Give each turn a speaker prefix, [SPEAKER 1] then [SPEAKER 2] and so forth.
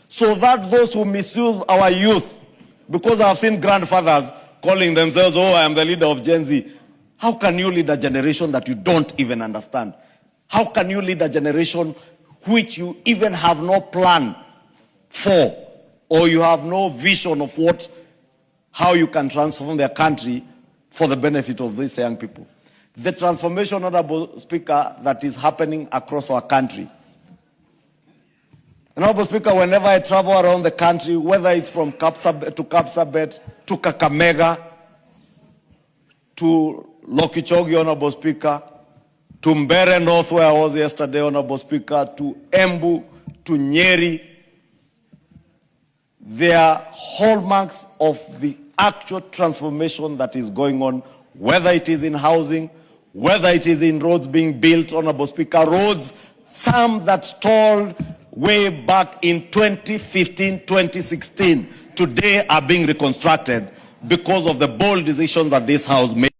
[SPEAKER 1] so that those who misuse our youth, because I've seen grandfathers calling themselves, oh, I am the leader of Gen Z. How can you lead a generation that you don't even understand? How can you lead a generation which you even have no plan for, or you have no vision of how you can transform their country for the benefit of these young people? The transformation, Honorable Speaker, that is happening across our country. Honorable Speaker, whenever I travel around the country, whether it's from Kapsabet to Kakamega, to Lokichogi, Honorable Speaker, to Mbere North, where I was yesterday, Honorable Speaker, to Embu, to Nyeri, they are hallmarks of the actual transformation that is going on, whether it is in housing, whether it is in roads being built, Honorable Speaker, roads, some that stalled way back in 2015, 2016, today are being reconstructed because of the bold decisions that this House made.